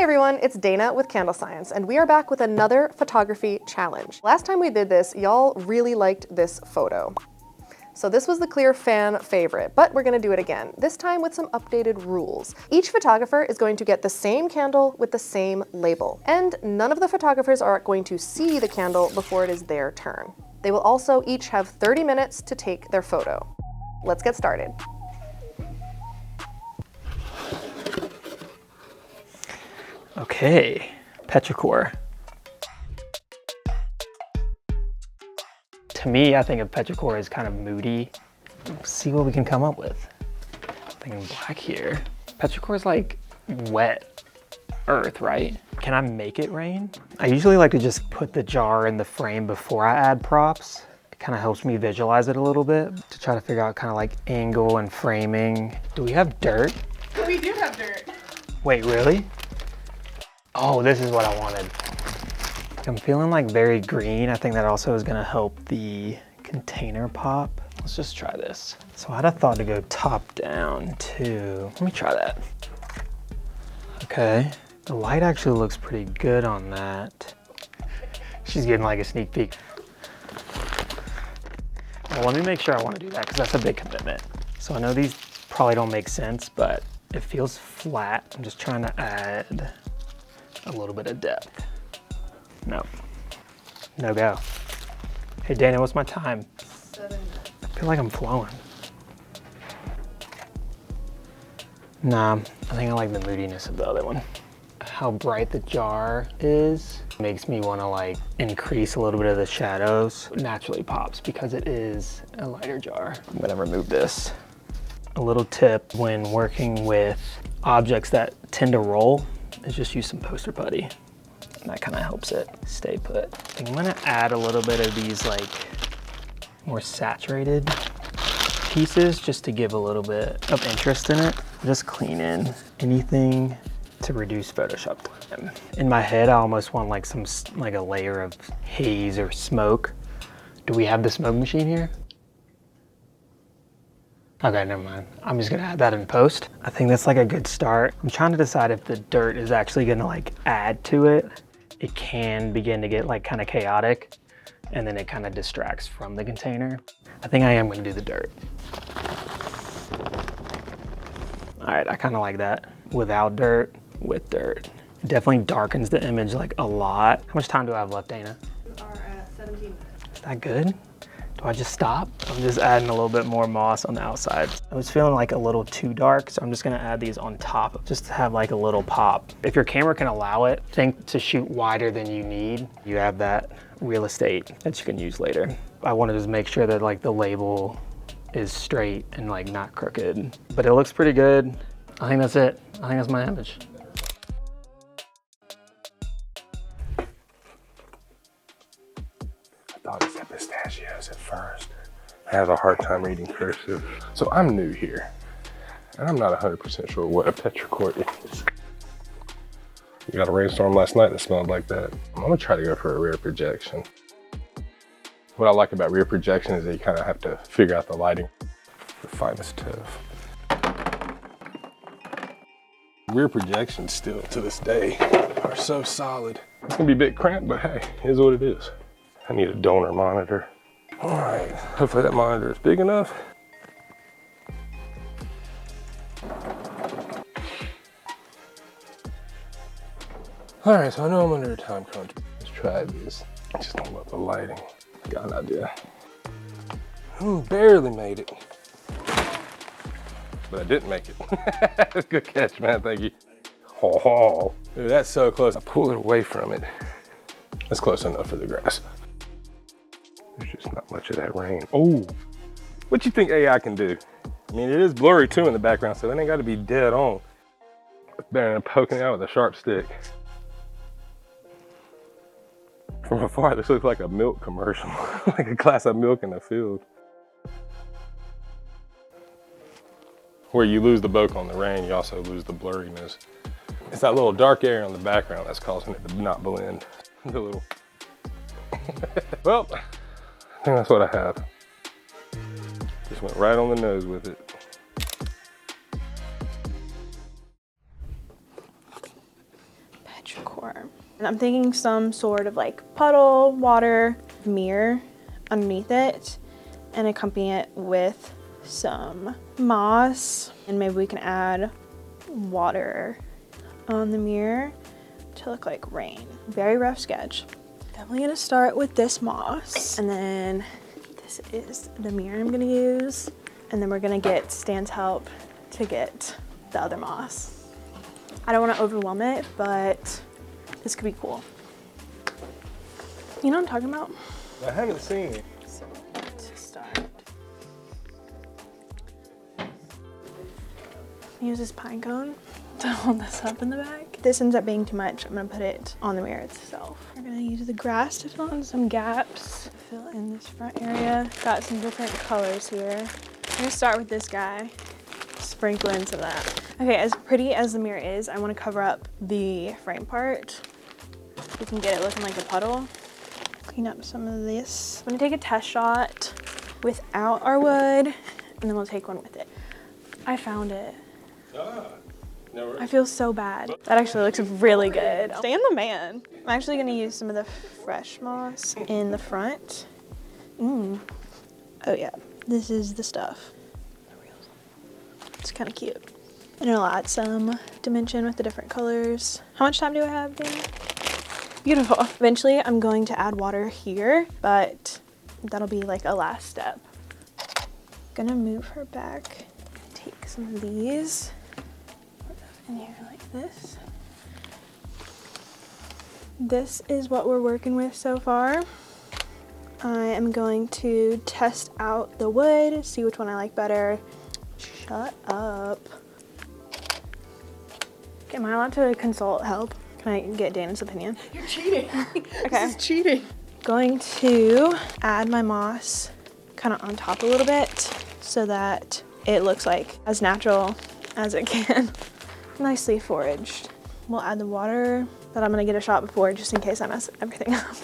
everyone, it's Dana with CandleScience, and we are back with another photography challenge. Last time we did this, y'all really liked this photo. So this was the clear fan favorite, but we're gonna do it again, this time with some updated rules. Each photographer is going to get the same candle with the same label, and none of the photographers are going to see the candle before it is their turn. They will also each have 30 minutes to take their photo. Let's get started. Okay, Petra. To me, I think of Petra as kind of moody. Let's see what we can come up with. I'm thinking black here. Petra is like wet earth, right? Can I make it rain? I usually like to just put the jar in the frame before I add props. It kind of helps me visualize it a little bit to try to figure out kind of like angle and framing. Do we have dirt? We do have dirt. Wait, really? Oh, this is what I wanted. I'm feeling like very green. I think that also is gonna help the container pop. Let's just try this. So I'd have thought to go top down too. Let me try that. Okay, the light actually looks pretty good on that. She's getting like a sneak peek. Well, let me make sure I wanna do that because that's a big commitment. So I know these probably don't make sense, but it feels flat. I'm just trying to add a little bit of depth. No, no go. Hey Dana, what's my time? 7 minutes. I feel like I'm flowing. Nah, I think I like the moodiness of the other one. How bright the jar is makes me want to like increase a little bit of the shadows. It naturally pops because it is a lighter jar. I'm gonna remove this. A little tip when working with objects that tend to roll is just use some poster putty. And that kind of helps it stay put. I'm gonna add a little bit of these like more saturated pieces just to give a little bit of interest in it. Just clean in anything to reduce Photoshop time. In my head, I almost want like like a layer of haze or smoke. Do we have the smoke machine here? Okay, never mind. I'm just gonna add that in post. I think that's like a good start. I'm trying to decide if the dirt is actually gonna like add to it. It can begin to get like kind of chaotic and then it kind of distracts from the container. I think I am gonna do the dirt. All right, I kind of like that. Without dirt, with dirt. It definitely darkens the image like a lot. How much time do I have left, Dana? We are at 17 minutes. Is that good? Do I just stop? I'm just adding a little bit more moss on the outside. I was feeling like a little too dark, so I'm just gonna add these on top just to have like a little pop. If your camera can allow it, think to shoot wider than you need. You have that real estate that you can use later. I wanted to just make sure that like the label is straight and like not crooked, but it looks pretty good. I think that's it. I think that's my image. I thought it said pistachios at first. I had a hard time reading cursive. So I'm new here, and I'm not 100% sure what a Petra is. We got a rainstorm last night that smelled like that. I'm gonna try to go for a rear projection. What I like about rear projection is that you kind of have to figure out the lighting. The finest tuff. Rear projections still to this day are so solid. It's gonna be a bit cramped, but hey, here's what it is. I need a donor monitor. All right, hopefully that monitor is big enough. All right, so I know I'm under a time crunch. Let's try this. I just don't love the lighting. Got an idea. Barely made it. But I didn't make it. Good catch, man, thank you. Oh, dude, that's so close. I pulled it away from it. That's close enough for the grass. There's just not much of that rain. Oh, what you think AI can do? I mean, it is blurry too in the background, so it ain't gotta be dead on. It's better than poking it out with a sharp stick. From afar, this looks like a milk commercial, like a glass of milk in the field. Where you lose the bokeh on the rain, you also lose the blurriness. It's that little dark area on the background that's causing it to not blend. The little. Well, I think that's what I have. Just went right on the nose with it. petrichor. And I'm thinking some sort of like puddle, water, mirror underneath it, and accompany it with some moss. And maybe we can add water on the mirror to look like rain. Very rough sketch. Definitely gonna start with this moss, and then this is the mirror I'm gonna use, and then we're gonna get Stan's help to get the other moss. I don't want to overwhelm it, but this could be cool. You know what I'm talking about? I haven't seen. So to start, use this pine cone to hold this up in the back. If this ends up being too much, I'm gonna put it on the mirror itself. We're gonna use the grass to fill in some gaps. Fill in this front area. Got some different colors here. I'm gonna start with this guy. Sprinkle in some of that. Okay, as pretty as the mirror is, I wanna cover up the frame part. We can get it looking like a puddle. Clean up some of this. I'm gonna take a test shot without our wood, and then we'll take one with it. I found it. I feel so bad. That actually looks really good. Stan the man. I'm actually gonna use some of the fresh moss in the front. Oh yeah, this is the stuff. It's kind of cute. And it'll add some dimension with the different colors. How much time do I have, Dan? Beautiful. Eventually I'm going to add water here, but that'll be like a last step. Gonna move her back. Take some of these. In here like this. This is what we're working with so far. I am going to test out the wood, see which one I like better. Shut up. Am I allowed to consult help? Can I get Dana's opinion? You're cheating. Okay. This is cheating. Going to add my moss kind of on top a little bit so that it looks like as natural as it can. Nicely foraged. We'll add the water, but I'm gonna get a shot before just in case I mess everything up.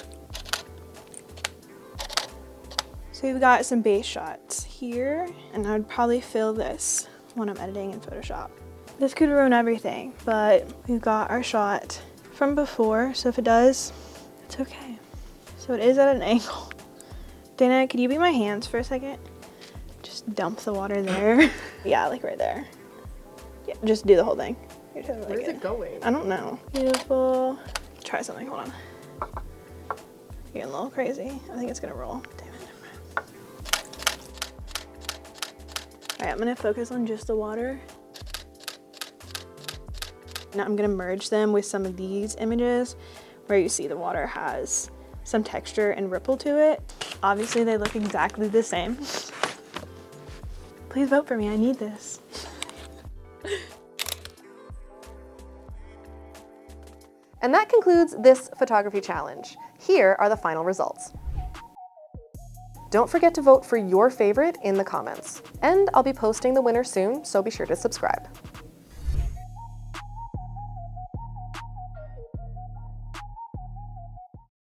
So we've got some base shots here, and I would probably fill this when I'm editing in Photoshop. This could ruin everything, but we've got our shot from before, so if it does, it's okay. So it is at an angle. Dana, could you be my hands for a second? Just dump the water there. Yeah, like right there. Yeah, just do the whole thing. You're totally Where's good. it going? I don't know. Beautiful. Try something, hold on. You're getting a little crazy. I think it's gonna roll. Damn it, never mind. All right, I'm gonna focus on just the water. Now I'm gonna merge them with some of these images where you see the water has some texture and ripple to it. Obviously they look exactly the same. Please vote for me, I need this. And that concludes this photography challenge. Here are the final results. Don't forget to vote for your favorite in the comments. And I'll be posting the winner soon, so be sure to subscribe.